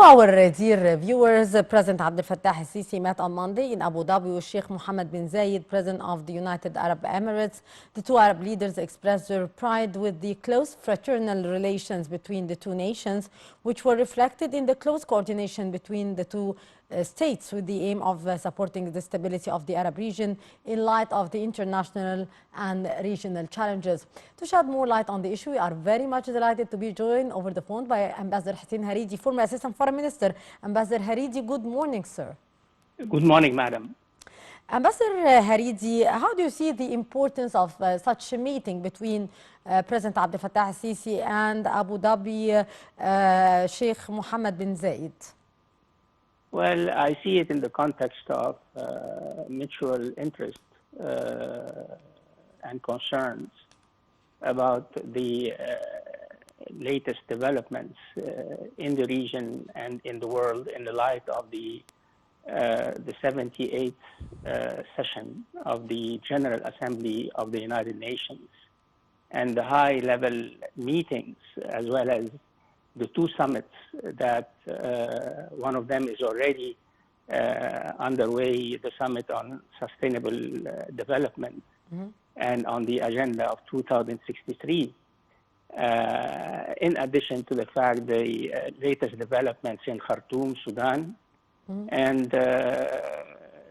Hello, our dear viewers. President Abdel Fattah al-Sisi met on Monday in Abu Dhabi with Sheikh Mohammed bin Zayed, President of the United Arab Emirates. The two Arab leaders expressed their pride with the close fraternal relations between the two nations, which were reflected in the close coordination between the two states with the aim of supporting the stability of the Arab region in light of the international and regional challenges. To shed more light on the issue, we are very much delighted to be joined over the phone by Ambassador Hussein Haridy, former Assistant Foreign Minister. Ambassador Haridy, good morning, sir. Good morning, madam. Ambassador Haridy, how do you see the importance of such a meeting between President Abdel Fattah al-Sisi and Abu Dhabi Sheikh Mohammed bin Zayed? Well, I see it in the context of mutual interest and concerns about the latest developments in the region and in the world in the light of the 78th session of the General Assembly of the United Nations and the high-level meetings, as well as the two summits that one of them is already underway, the summit on sustainable development and on the agenda of 2063. In addition to the fact the latest developments in Khartoum, Sudan, and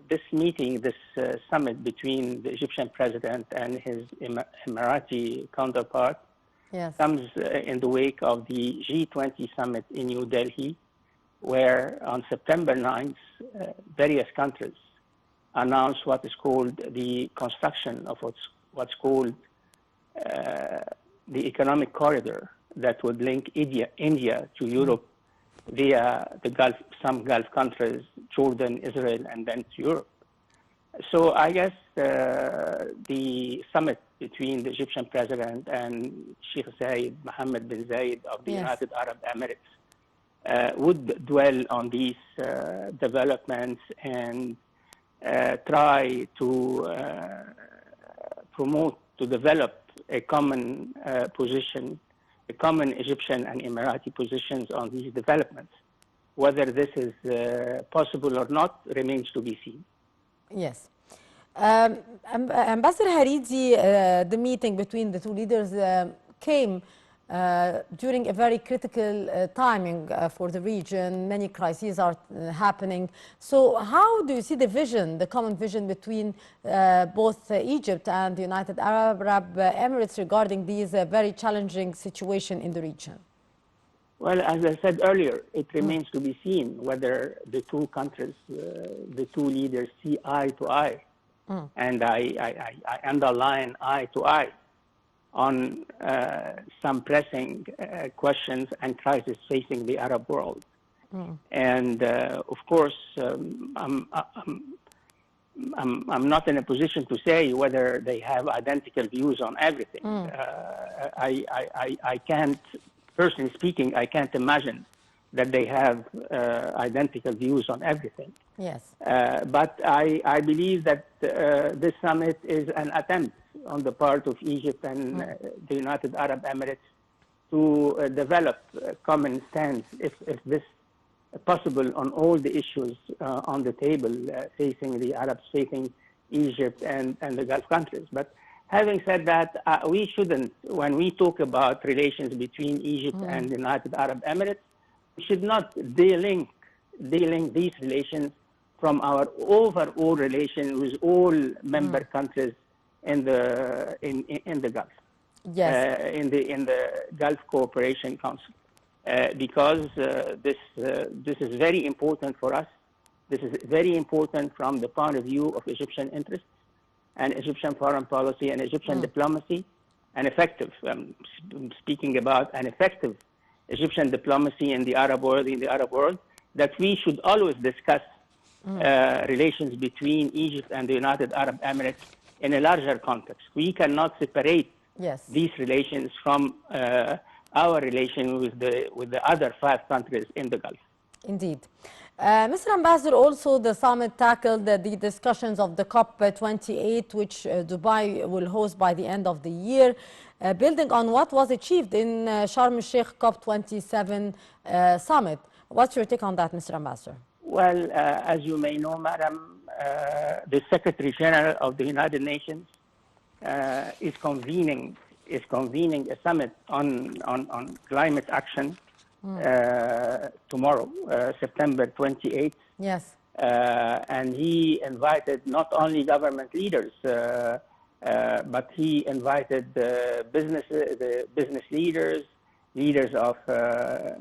this meeting, this summit between the Egyptian president and his Emirati counterpart comes in the wake of the G20 summit in New Delhi, where on September 9th, various countries announced what is called the construction of what's called the economic corridor that would link India to Europe via the Gulf, some Gulf countries, Jordan, Israel, and then to Europe. So I guess the summit between the Egyptian president and Sheikh Mohammed bin Zayed of the United Arab Emirates would dwell on these developments and try to promote, to develop a common position, a common Egyptian and Emirati positions on these developments. Whether this is possible or not remains to be seen. Yes. Ambassador Haridy, the meeting between the two leaders came during a very critical timing for the region. Many crises are happening. So how do you see the vision, the common vision between both Egypt and the United Arab Emirates regarding these very challenging situation in the region? Well, as I said earlier, it remains to be seen whether the two countries, the two leaders see eye to eye. And I underline eye to eye on some pressing questions and crises facing the Arab world. And of course, I'm not in a position to say whether they have identical views on everything. I can't, personally speaking, I can't imagine that they have identical views on everything. Yes. But I believe that this summit is an attempt on the part of Egypt and the United Arab Emirates to develop a common stance, if this is possible, on all the issues on the table facing the Arabs, facing Egypt and the Gulf countries. But having said that, we shouldn't, when we talk about relations between Egypt and the United Arab Emirates, we should not de-link these relations from our overall relation with all member countries in the Gulf, in the Gulf Cooperation Council, because this is very important for us. This is very important from the point of view of Egyptian interests and Egyptian foreign policy and Egyptian diplomacy, and effective. Speaking about an effective Egyptian diplomacy in the Arab world, that we should always discuss relations between Egypt and the United Arab Emirates in a larger context. We cannot separate these relations from our relation with the other 5 countries in the Gulf. Indeed. Mr. Ambassador, also the summit tackled the discussions of the COP28, which Dubai will host by the end of the year, building on what was achieved in Sharm el-Sheikh COP27 summit. What's your take on that, Mr. Ambassador? Well, as you may know, Madam, the Secretary General of the United Nations is convening a summit on climate action tomorrow, September 28th. Yes. And he invited not only government leaders, but he invited the business leaders, leaders of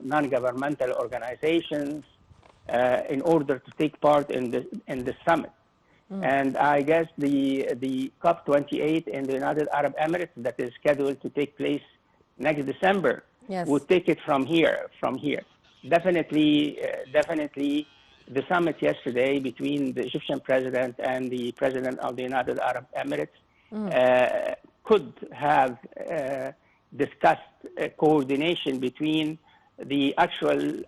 non-governmental organizations, in order to take part in the summit. And I guess the COP28 in the United Arab Emirates that is scheduled to take place next December would take it from here. Definitely, the summit yesterday between the Egyptian president and the president of the United Arab Emirates could have discussed coordination between the actual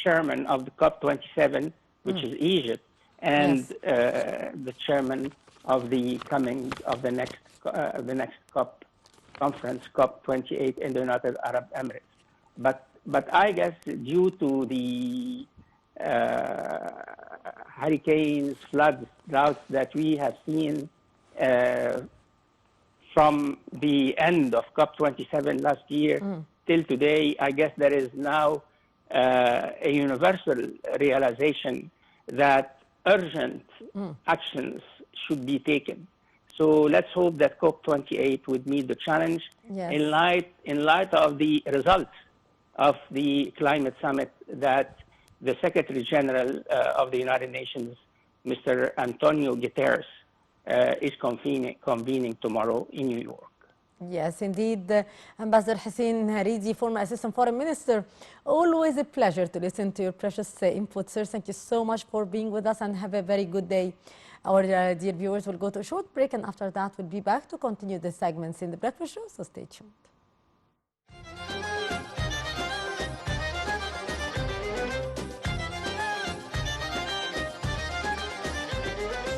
chairman of the COP27, which is Egypt, and the chairman of the next COP conference, COP28 in the United Arab Emirates. But I guess due to the hurricanes, floods, droughts that we have seen from the end of COP27 last year till today, I guess there is now a universal realization that urgent actions should be taken. So let's hope that COP28 would meet the challenge in light of the results of the climate summit that the Secretary General of the United Nations, Mr. Antonio Guterres, is convening tomorrow in New York. Yes, indeed. Ambassador Hussein Haridy, former Assistant Foreign Minister, always a pleasure to listen to your precious input, sir. Thank you so much for being with us and have a very good day. Our dear viewers will go to a short break, and after that we'll be back to continue the segments in the breakfast show, so stay tuned.